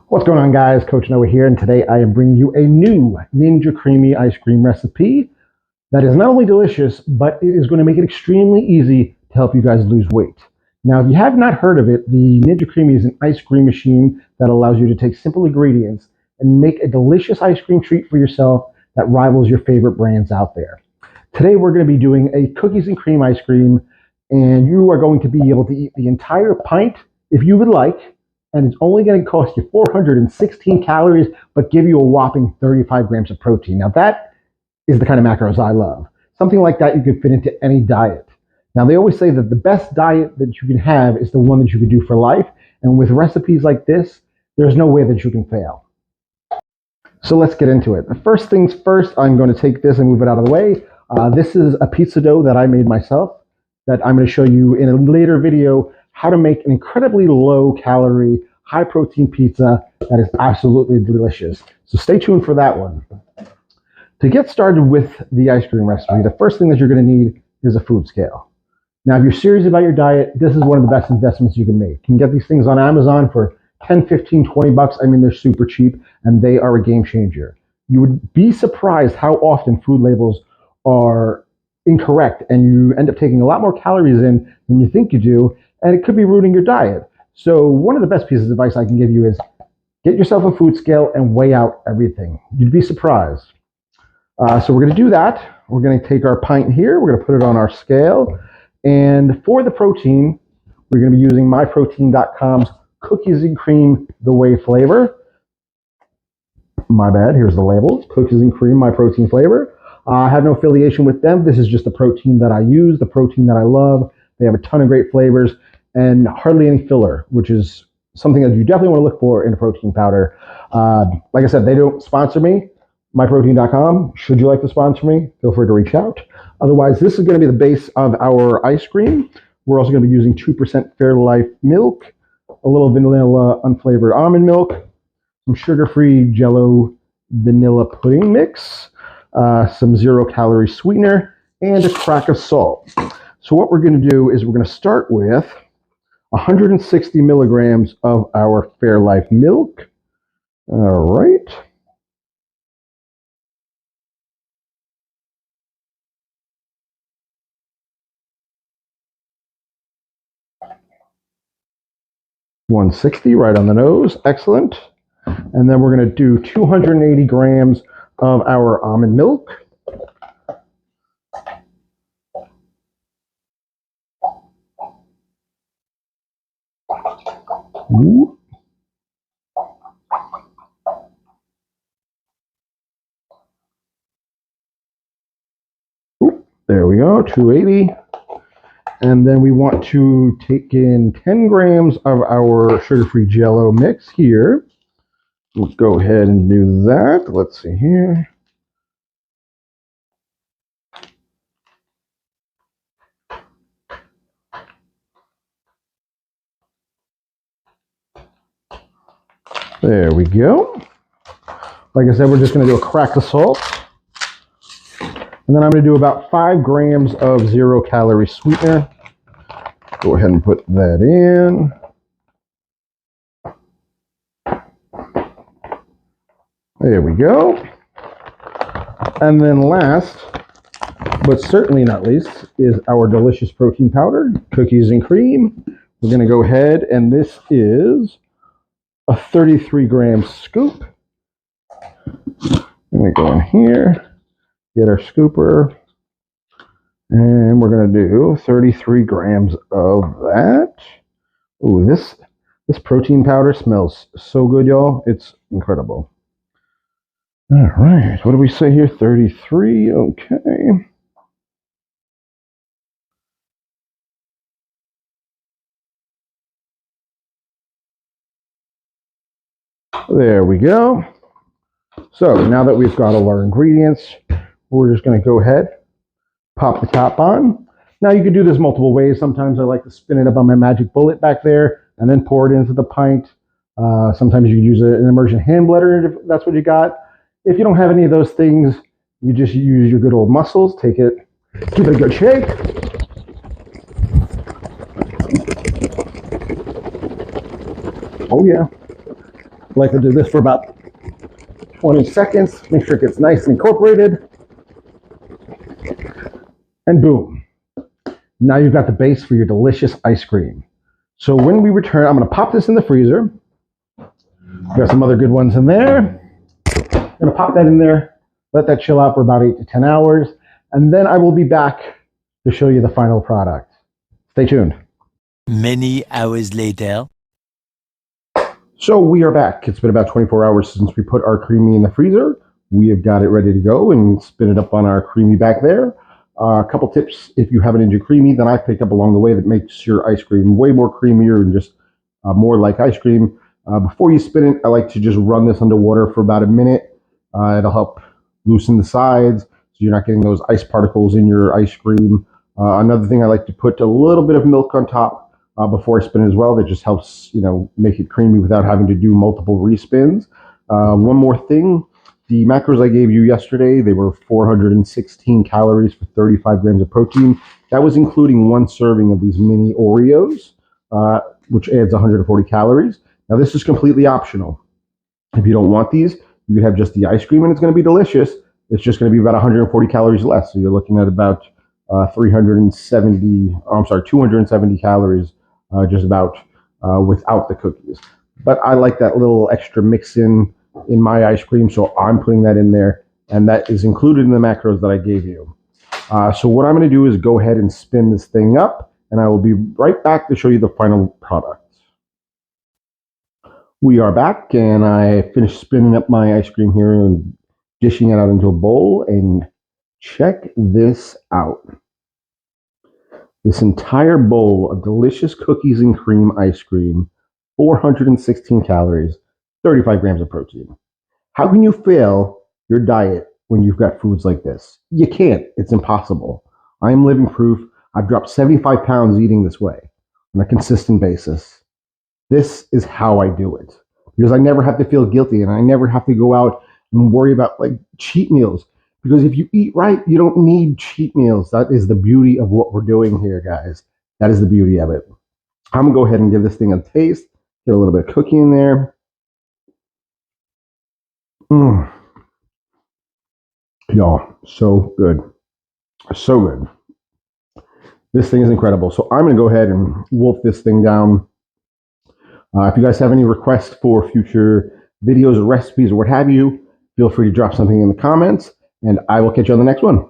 What's going on, guys? Coach Noah here, and today I am bringing you a new Ninja Creami ice cream recipe that is not only delicious, but it is going to make it extremely easy to help you guys lose weight. Now, if you have not heard of it, the Ninja Creami is an ice cream machine that allows you to take simple ingredients and make a delicious ice cream treat for yourself that rivals your favorite brands out there. Today, we're going to be doing a cookies and cream ice cream, and you are going to be able to eat the entire pint if you would like. And it's only going to cost you 416 calories, but give you a whopping 35 grams of protein. Now that is the kind of macros I love. Something like that you could fit into any diet. Now they always say that the best diet that you can have is the one that you can do for life. And with recipes like this, there's no way that you can fail. So let's get into it. The first things first, I'm going to take this and move it out of the way. This is a pizza dough that I made myself that I'm going to show you in a later video how to make an incredibly low calorie, high protein pizza that is absolutely delicious. So stay tuned for that one. To get started with the ice cream recipe, the first thing that you're going to need is a food scale. Now, if you're serious about your diet, this is one of the best investments you can make. You can get these things on Amazon for 10, 15, 20 bucks. I mean, they're super cheap and they are a game changer. You would be surprised how often food labels are incorrect and you end up taking a lot more calories in than you think you do, and it could be ruining your diet. So one of the best pieces of advice I can give you is get yourself a food scale and weigh out everything. You'd be surprised. So we're going to do that. We're going to take our pint here. We're going to put it on our scale. And for the protein, we're going to be using myprotein.com's Cookies and Cream the Whey flavor. My bad, here's the label. Cookies and Cream, my protein flavor. I have no affiliation with them. This is just the protein that I use, the protein that I love. They have a ton of great flavors and hardly any filler, which is something that you definitely want to look for in a protein powder. Like I said, they don't sponsor me, myprotein.com. Should you like to sponsor me, feel free to reach out. Otherwise, this is going to be the base of our ice cream. We're also going to be using 2% Fairlife milk, a little vanilla unflavored almond milk, some sugar-free jell-o vanilla pudding mix, some 0-calorie sweetener, and a crack of salt. So what we're going to do is we're going to start with 160 milligrams of our Fairlife milk. All right. $160 right on the nose. Excellent. And then we're going to do 280 grams of our almond milk. Ooh. Ooh, there we go, 280. And then we want to take in 10 grams of our sugar-free jell-o mix here. Let's go ahead and do that. Let's see here. There we go. Like I said, we're just going to do a crack of salt. And then I'm going to do about 5 grams of 0-calorie sweetener. Go ahead and put that in. There we go. And then last, but certainly not least, is our delicious protein powder, Cookies and Cream. We're going to go ahead, and this is a 33-gram scoop. Let me go in here, get our scooper, and we're going to do 33 grams of that. Ooh, this protein powder smells so good, y'all. It's incredible. All right, what do we say here? 33, okay. There we go. So now that we've got all our ingredients, we're just going to go ahead, pop the top on. Now you can do this multiple ways. Sometimes I like to spin it up on my magic bullet back there and then pour it into the pint. Sometimes you can use an immersion hand blender if that's what you got. If you don't have any of those things, you just use your good old muscles. Take it, give it a good shake. Oh yeah. like to do this for about 20 seconds, make sure it gets nice and incorporated, and boom. Now you've got the base for your delicious ice cream. So when we return, I'm going to pop this in the freezer. Got some other good ones in there. I'm going to pop that in there, let that chill out for about 8 to 10 hours, and then I will be back to show you the final product. Stay tuned. Many hours later. So we are back. It's been about 24 hours since we put our creamy in the freezer. We have got it ready to go and spin it up on our creamy back there. A couple tips if you have an Ninja Creami that I picked up along the way that makes your ice cream way more creamier and just more like ice cream. Before you spin it, I like to just run this underwater for about a minute. It'll help loosen the sides so you're not getting those ice particles in your ice cream. Another thing, I like to put a little bit of milk on top before I spin it as well. That just helps, make it creamy without having to do multiple respins. One more thing. The macros I gave you yesterday, they were 416 calories for 35 grams of protein. That was including one serving of these mini Oreos, which adds 140 calories. Now, this is completely optional. If you don't want these, you could have just the ice cream and it's going to be delicious. It's just going to be about 140 calories less. So you're looking at about 270 calories just about without the cookies. But I like that little extra mix in my ice cream, so I'm putting that in there, and that is included in the macros that I gave you. So what I'm going to do is go ahead and spin this thing up, and I will be right back to show you the final product. We are back, and I finished spinning up my ice cream here and dishing it out into a bowl, and check this out. This entire bowl of delicious cookies and cream ice cream, 416 calories, 35 grams of protein. How can you fail your diet when you've got foods like this? You can't. It's impossible. I am living proof. I've dropped 75 pounds eating this way on a consistent basis. This is how I do it because I never have to feel guilty and I never have to go out and worry about cheat meals. Because if you eat right, you don't need cheat meals. That is the beauty of what we're doing here, guys. That is the beauty of it. I'm going to go ahead and give this thing a taste. Get a little bit of cookie in there. Y'all, so good. So good. This thing is incredible. So I'm going to go ahead and wolf this thing down. If you guys have any requests for future videos or recipes or what have you, feel free to drop something in the comments, and I will catch you on the next one.